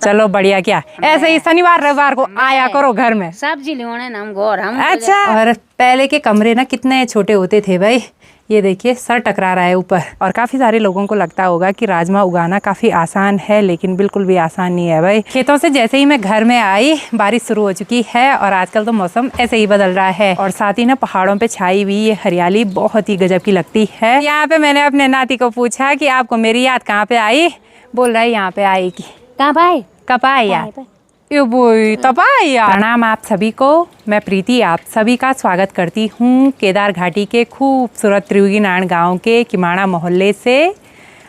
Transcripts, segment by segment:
चलो बढ़िया, क्या ऐसे ही शनिवार रविवार को आया करो घर में सब्जी लेने ना हम घर हम। अच्छा, और पहले के कमरे ना कितने छोटे होते थे भाई। ये देखिए सर टकरा रहा है ऊपर। और काफ़ी सारे लोगों को लगता होगा कि राजमा उगाना काफ़ी आसान है, लेकिन बिल्कुल भी आसान नहीं है भाई। खेतों से जैसे ही मैं घर में आई बारिश शुरू हो चुकी है और आजकल तो मौसम ऐसे ही बदल रहा है। और साथ ही ना पहाड़ों पे छाई हुई ये हरियाली बहुत ही गजब की लगती है। यहाँ पे मैंने अपने नाती को पूछा कि आपको मेरी याद कहाँ पे आई। बोल रहा है यहाँ पे आएगी। कहाँ भाई कब आई याद? प्रणाम आप सभी को, मैं प्रीति आप सभी का स्वागत करती हूँ केदार घाटी के खूबसूरत त्रियुगीनारायण गांव के किमाड़ा मोहल्ले से।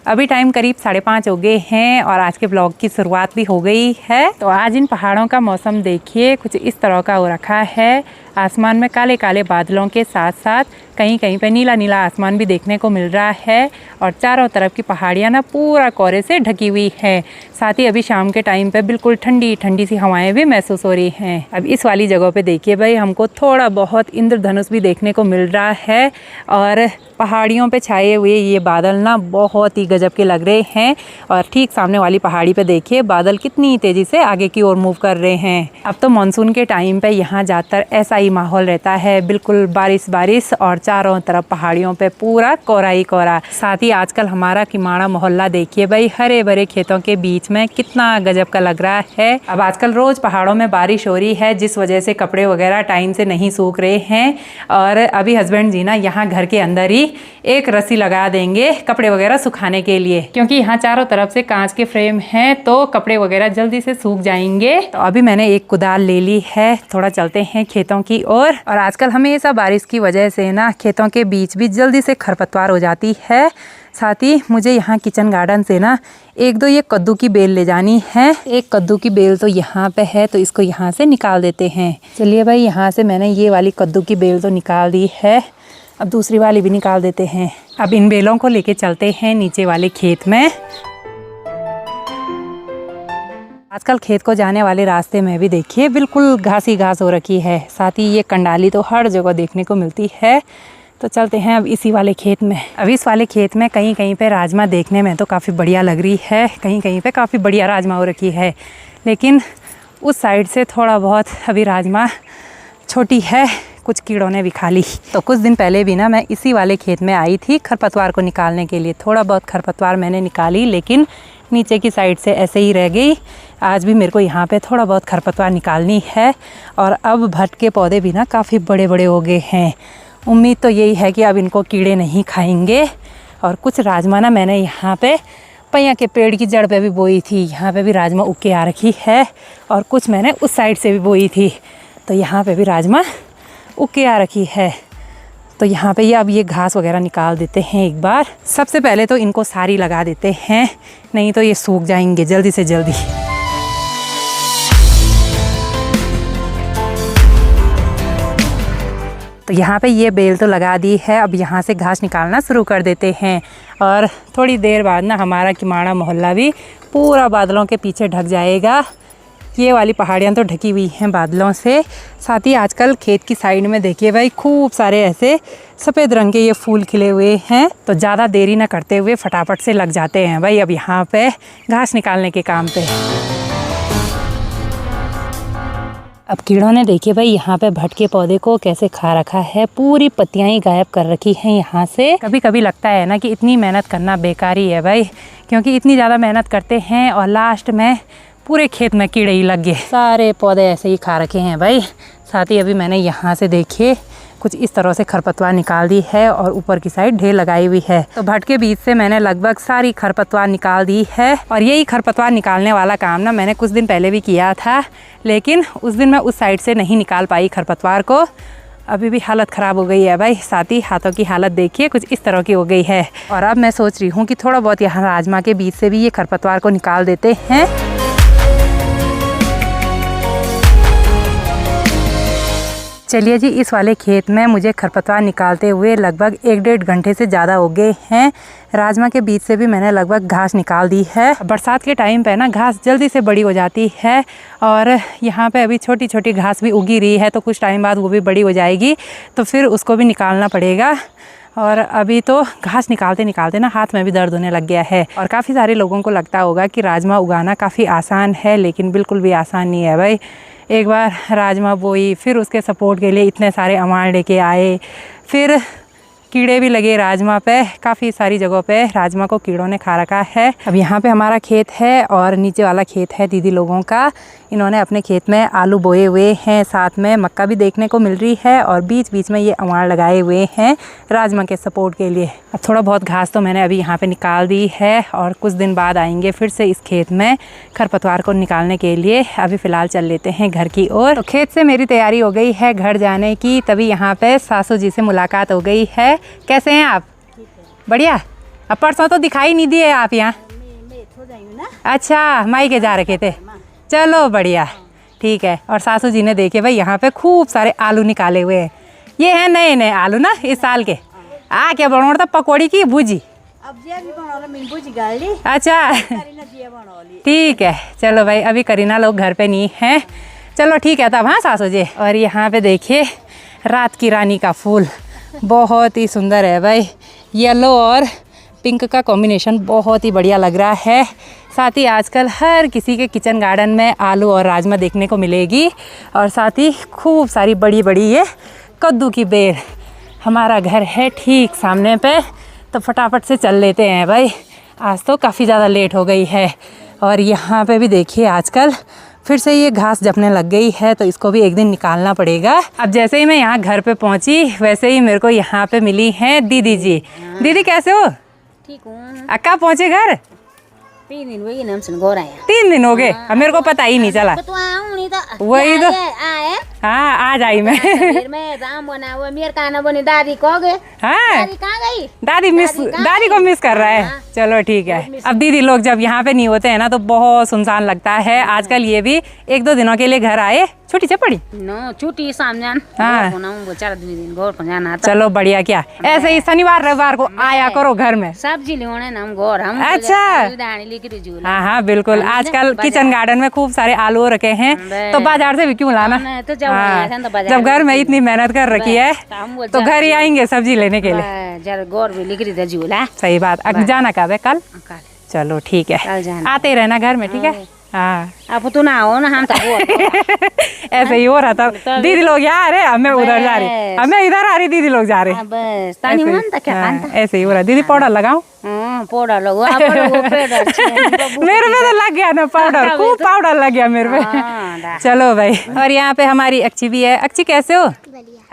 अभी टाइम करीब 5:30 हो गए हैं और आज के ब्लॉग की शुरुआत भी हो गई है। तो आज इन पहाड़ों का मौसम देखिए कुछ इस तरह का हो रखा है। आसमान में काले काले बादलों के साथ साथ कहीं कहीं पे नीला नीला आसमान भी देखने को मिल रहा है। और चारों तरफ की पहाड़ियाँ ना पूरा कोहरे से ढकी हुई है। साथ ही अभी शाम के टाइम पे बिल्कुल ठंडी ठंडी सी हवाएं भी महसूस हो रही हैं। अब इस वाली जगह पे देखिए भाई, हमको थोड़ा बहुत इंद्रधनुष भी देखने को मिल रहा है। और पहाड़ियों पे छाए हुए ये बादल ना बहुत ही गजब के लग रहे हैं। और ठीक सामने वाली पहाड़ी पे देखिए बादल कितनी तेज़ी से आगे की ओर मूव कर रहे हैं। अब तो मानसून के टाइम पे यहाँ ज़्यादातर ऐसा ही माहौल रहता है, बिल्कुल बारिश बारिश और चारों तरफ पहाड़ियों पे पूरा कोहरा ही कोहरा। साथ ही आजकल हमारा किमाड़ा मोहल्ला देखिए भाई, हरे भरे खेतों के बीच में कितना गजब का लग रहा है। अब आजकल रोज पहाड़ों में बारिश हो रही है, जिस वजह से कपड़े वगैरह टाइम से नहीं सूख रहे हैं। और अभी हस्बैंड जी ना यहाँ घर के अंदर ही एक रस्सी लगा देंगे कपड़े वगैरह सुखाने के लिए, क्योंकि यहाँ चारों तरफ से कांच के फ्रेम हैं तो कपड़े वगैरह जल्दी से सूख जाएंगे। तो अभी मैंने एक कुदाल ले ली है, थोड़ा चलते हैं खेतों की ओर। और आजकल हमेशा बारिश की वजह से ना खेतों के बीच भी जल्दी से खरपतवार हो जाती है। साथ ही मुझे यहाँ किचन गार्डन से ना एक दो ये कद्दू की बेल ले जानी है। एक कद्दू की बेल तो यहाँ पे है, तो इसको यहाँ से निकाल देते हैं। चलिए भाई, यहाँ से मैंने ये वाली कद्दू की बेल तो निकाल दी है, अब दूसरी वाली भी निकाल देते हैं। अब इन बेलों को लेके चलते हैं नीचे वाले खेत में। आजकल खेत को जाने वाले रास्ते में भी देखिए बिल्कुल घास ही घास हो रखी है। साथ ही ये कंडाली तो हर जगह देखने को मिलती है। तो चलते हैं अब इसी वाले खेत में। अब इस वाले खेत में कहीं कहीं पे राजमा देखने में तो काफ़ी बढ़िया लग रही है, कहीं कहीं पे काफ़ी बढ़िया राजमा हो रखी है। लेकिन उस साइड से थोड़ा बहुत अभी राजमा छोटी है, कुछ कीड़ों ने भी खा ली। तो कुछ दिन पहले भी ना मैं इसी वाले खेत में आई थी खरपतवार को निकालने के लिए। थोड़ा बहुत खरपतवार मैंने निकाली, लेकिन नीचे की साइड से ऐसे ही रह गई। आज भी मेरे को यहाँ पे थोड़ा बहुत खरपतवार निकालनी है। और अब भट्ट के पौधे भी ना काफ़ी बड़े बड़े हो गए हैं। उम्मीद तो यही है कि अब इनको कीड़े नहीं खाएंगे। और कुछ राजमा ना मैंने यहाँ पे पैया के पेड़ की जड़ पे भी बोई थी, यहाँ पे भी राजमा उग के आ रखी है। और कुछ मैंने उस साइड से भी बोई थी, तो यहाँ पे भी राजमा उग के आ रखी है। तो यहाँ पे अब ये घास वगैरह निकाल देते हैं एक बार। सबसे पहले तो इनको सारी लगा देते हैं, नहीं तो ये सूख जाएंगे जल्दी से जल्दी। तो यहाँ पे ये बेल तो लगा दी है, अब यहाँ से घास निकालना शुरू कर देते हैं। और थोड़ी देर बाद ना हमारा किमाड़ा मोहल्ला भी पूरा बादलों के पीछे ढक जाएगा। ये वाली पहाड़ियाँ तो ढकी हुई हैं बादलों से। साथ ही आजकल खेत की साइड में देखिए भाई खूब सारे ऐसे सफ़ेद रंग के ये फूल खिले हुए हैं। तो ज़्यादा देरी ना करते हुए फटाफट से लग जाते हैं भाई अब यहाँ पे घास निकालने के काम पे। अब कीड़ों ने देखिए भाई यहाँ पे भट्ट के पौधे को कैसे खा रखा है, पूरी पत्तियाँ ही गायब कर रखी हैं यहाँ से। कभी कभी लगता है ना कि इतनी मेहनत करना बेकार ही है भाई, क्योंकि इतनी ज़्यादा मेहनत करते हैं और लास्ट में पूरे खेत में कीड़े ही लग गए। सारे पौधे ऐसे ही खा रखे हैं भाई। साथ ही अभी मैंने यहाँ से देखिए कुछ इस तरह से खरपतवार निकाल दी है और ऊपर की साइड ढेर लगाई हुई है। तो भट्ट के बीच से मैंने लगभग सारी खरपतवार निकाल दी है। और यही खरपतवार निकालने वाला काम ना मैंने कुछ दिन पहले भी किया था, लेकिन उस दिन मैं उस साइड से नहीं निकाल पाई खरपतवार को। अभी भी हालत ख़राब हो गई है भाई। साथ ही हाथों की हालत देखिए कुछ इस तरह की हो गई है। और अब मैं सोच रही हूँ कि थोड़ा बहुत यहाँ राजमा के बीच से भी ये खरपतवार को निकाल देते हैं। चलिए जी, इस वाले खेत में मुझे खरपतवार निकालते हुए लगभग 1-1.5 घंटे से ज़्यादा हो गए हैं। राजमा के बीच से भी मैंने लगभग घास निकाल दी है। बरसात के टाइम पे ना घास जल्दी से बड़ी हो जाती है और यहाँ पे अभी छोटी छोटी घास भी उगी रही है, तो कुछ टाइम बाद वो भी बड़ी हो जाएगी, तो फिर उसको भी निकालना पड़ेगा। और अभी तो घास निकालते निकालते ना हाथ में भी दर्द होने लग गया है। और काफ़ी सारे लोगों को लगता होगा कि राजमा उगाना काफ़ी आसान है, लेकिन बिल्कुल भी आसान नहीं है भाई। एक बार राजमा बोई, फिर उसके सपोर्ट के लिए इतने सारे अमाल लेके आए, फिर कीड़े भी लगे राजमा पे, काफ़ी सारी जगहों पे राजमा को कीड़ों ने खा रखा है। अब यहाँ पे हमारा खेत है और नीचे वाला खेत है दीदी लोगों का। इन्होंने अपने खेत में आलू बोए हुए हैं, साथ में मक्का भी देखने को मिल रही है और बीच बीच में ये अमार लगाए हुए हैं राजमा के सपोर्ट के लिए। अब थोड़ा बहुत घास तो मैंने अभी यहाँ पे निकाल दी है और कुछ दिन बाद आएंगे फिर से इस खेत में खरपतवार को निकालने के लिए। अभी फ़िलहाल चल लेते हैं घर की ओर। तो खेत से मेरी तैयारी हो गई है घर जाने की, तभी यहाँ पे सासू जी से मुलाकात हो गई है। कैसे हैं आप? बढ़िया। अब परसों तो दिखाई नहीं दिए आप यहाँ। अच्छा, माई के जा रखे थे। चलो बढ़िया, ठीक है। और सासू जी ने देखे भाई यहाँ पे खूब सारे आलू निकाले हुए हैं। ये हैं नए नए आलू ना इस साल के। आ क्या बनाओ था? पकौड़ी की भुजी? अच्छा ठीक है, चलो भाई। अभी करीना लोग घर पे नहीं हैं, चलो ठीक है तब। हाँ सासू जी। और यहाँ पे देखिए रात की रानी का फूल बहुत ही सुंदर है भाई। येलो और पिंक का कॉम्बिनेशन बहुत ही बढ़िया लग रहा है। साथ ही आजकल हर किसी के किचन गार्डन में आलू और राजमा देखने को मिलेगी और साथ ही खूब सारी बड़ी बड़ी ये कद्दू की बेल। हमारा घर है ठीक सामने पे, तो फटाफट से चल लेते हैं भाई। आज तो काफ़ी ज़्यादा लेट हो गई है। और यहाँ पे भी देखिए आजकल फिर से ये घास जमने लग गई है, तो इसको भी एक दिन निकालना पड़ेगा। अब जैसे ही मैं यहाँ घर पे पहुँची वैसे ही मेरे को यहाँ पे मिली हैं दीदी जी। दीदी कैसे हो? ठीक हूँ। अक्का पहुँचे घर? 3 दिन हुए नाम से घर आया। 3 दिन हो गए? अब मेरे को पता ही नहीं चला। तो आऊँ नहीं तो वही तो। आए हाँ आज आई मैं। मैं राम बना हुआ मेरे खाना बनी दादी कह गए। हाँ दादी कहाँ गई? दादी को मिस कर रहा है। हाँ। चलो ठीक है। अब दीदी लोग जब यहाँ पे नहीं होते हैं ना तो बहुत सुनसान लगता है। आजकल ये भी 1-2 दिनों के लिए घर आए, छुट्टी से पड़ी नो छुट्टी सामने हाँ। 4 दिन घर पर जाना था। चलो बढ़िया। क्या ऐसे ही शनिवार रविवार को आया करो घर में। सब्जी लेने नाम घर हम। अच्छा हाँ हाँ बिल्कुल। आजकल किचन गार्डन में खूब सारे आलू रखे हैं, तो बाजार से भी क्यों लाना। तो जब घर में इतनी मेहनत कर रखी है तो घर ही आएंगे सब्जी लेने के लिए। जरा गौर भी लिख रही था झूला। सही बात। अब जाना कब है? कल। चलो ठीक है, आते ही रहना घर में, ठीक है। हाँ अब तू ना हो ना हम तो ऐसे ही हो रहा था। दीदी लोग यहाँ आ रहे, हमें उधर जा रही, हमें इधर आ रही, दीदी लोग जा रहे। बस तानी मन था क्या? ऐसे ही हो रहा। दीदी पाउडर लगाओ। पाउडर लगो मेरे पे तो लग गया ना पाउडर, खूब पाउडर लग गया मेरे पे। चलो भाई। और यहाँ पे हमारी अक्षी भी है। अक्षी कैसे हो?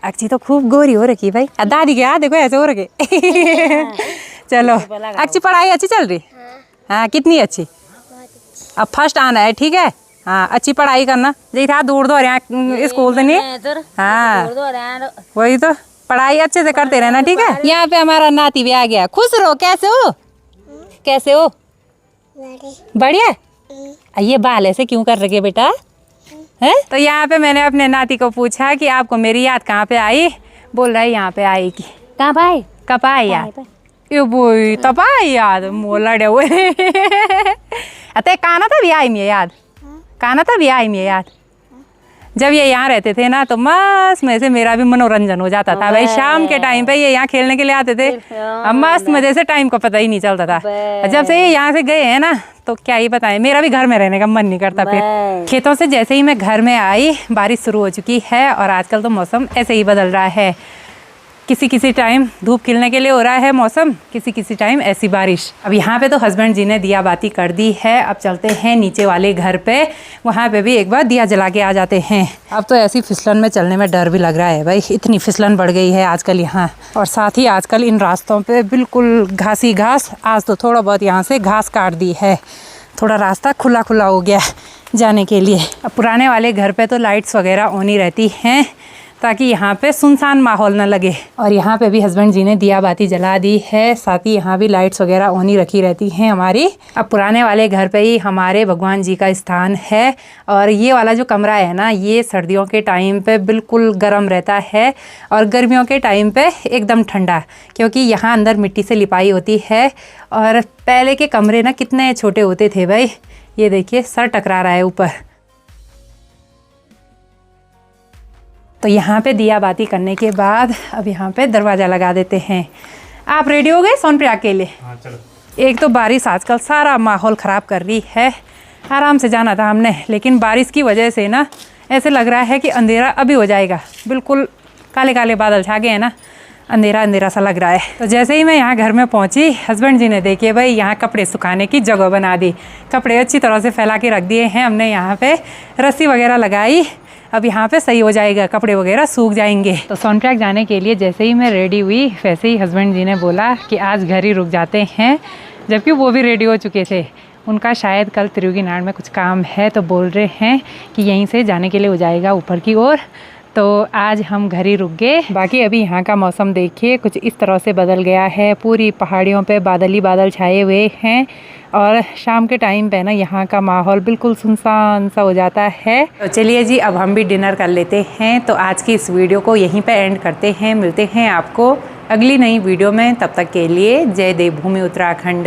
अक्षी तो खूब गोरी हो रखी भाई। दादी के हाथ देखो ऐसे हो रखे। चलो अक्षी पढ़ाई अच्छी चल रही? हाँ कितनी अच्छी? अब फर्स्ट आना है, ठीक है। हाँ अच्छी पढ़ाई करना। देखा दूर दूर यहाँ स्कूल तो नहीं। हाँ वही तो, पढ़ाई अच्छे से करते रहना, ठीक है। यहाँ पे हमारा नाती भी आ गया। खुश रहो। कैसे हो? कैसे हो? बढ़िया। ये बाल ऐसे क्यों कर रखे बेटा? है तो यहाँ पे मैंने अपने नाती को पूछा कि आपको मेरी याद कहाँ पे आई। बोल रहा है यहाँ पे आएगी। कहाँ भाई? कब आई याद? ये बोई तब आई याद मोलड़े हुए। अतः काना था भी आई मैं याद। काना था भी आई मैं याद। जब ये यहाँ रहते थे ना तो मस्त में से मेरा भी मनोरंजन हो जाता था भाई। शाम के टाइम पे ये यहाँ खेलने के लिए आते थे, अब मस्त मजे से टाइम का पता ही नहीं चलता था। जब से ये यहाँ से गए हैं ना तो क्या ही बताएं, मेरा भी घर में रहने का मन नहीं करता। फिर खेतों से जैसे ही मैं घर में आई बारिश शुरू हो चुकी है और आजकल तो मौसम ऐसे ही बदल रहा है। किसी किसी टाइम धूप खिलने के लिए हो रहा है मौसम, किसी किसी टाइम ऐसी बारिश। अब यहाँ पे तो हस्बैंड जी ने दिया बाती कर दी है। अब चलते हैं नीचे वाले घर पे, वहाँ पे भी एक बार दिया जला के आ जाते हैं। अब तो ऐसी फिसलन में चलने में डर भी लग रहा है भाई, इतनी फिसलन बढ़ गई है आजकल यहाँ। और साथ ही आजकल इन रास्तों पे बिल्कुल घासी घास। आज तो थोड़ा बहुत यहाँ से घास काट दी है, थोड़ा रास्ता खुला खुला हो गया जाने के लिए। अब पुराने वाले घर पे तो लाइट्स वगैरह ऑन ही रहती हैं ताकि यहाँ पे सुनसान माहौल न लगे। और यहाँ पे भी हस्बैंड जी ने दिया बाती जला दी है, साथ ही यहाँ भी लाइट्स वगैरह ऑन ही रखी रहती हैं हमारी। अब पुराने वाले घर पे ही हमारे भगवान जी का स्थान है और ये वाला जो कमरा है ना, ये सर्दियों के टाइम पे बिल्कुल गर्म रहता है और गर्मियों के टाइम पे एकदम ठंडा, क्योंकि यहाँ अंदर मिट्टी से लिपाई होती है। और पहले के कमरे ना कितने छोटे होते थे भाई, ये देखिए सर टकरा रहा है ऊपर। तो यहाँ पे दिया बाती करने के बाद अब यहाँ पे दरवाज़ा लगा देते हैं। आप रेडी हो गए सोनप्रयाग के लिए? हाँ चलो। एक तो बारिश आजकल सारा माहौल ख़राब कर रही है। आराम से जाना था हमने, लेकिन बारिश की वजह से ना ऐसे लग रहा है कि अंधेरा अभी हो जाएगा। बिल्कुल काले काले बादल छा गए हैं ना, अंधेरा अंधेरा सा लग रहा है। तो जैसे ही मैं यहाँ घर में पहुँची, हस्बैंड जी ने देखिए भाई यहाँ कपड़े सुखाने की जगह बना दी। कपड़े अच्छी तरह से फैला के रख दिए हैं हमने, यहाँ पे रस्सी वगैरह लगाई। अब यहाँ पे सही हो जाएगा, कपड़े वगैरह सूख जाएंगे। तो सोनप्रयाग जाने के लिए जैसे ही मैं रेडी हुई, वैसे ही हस्बैंड जी ने बोला कि आज घर ही रुक जाते हैं, जबकि वो भी रेडी हो चुके थे। उनका शायद कल त्रियुगीनारायण में कुछ काम है, तो बोल रहे हैं कि यहीं से जाने के लिए हो जाएगा ऊपर की ओर। तो आज हम घर ही रुक गए। बाकी अभी यहाँ का मौसम देखिए कुछ इस तरह से बदल गया है। पूरी पहाड़ियों पे बादल ही बादल छाए हुए हैं और शाम के टाइम पे ना यहाँ का माहौल बिल्कुल सुनसान सा हो जाता है। तो चलिए जी, अब हम भी डिनर कर लेते हैं। तो आज की इस वीडियो को यहीं पे एंड करते हैं। मिलते हैं आपको अगली नई वीडियो में। तब तक के लिए जय देवभूमि उत्तराखंड।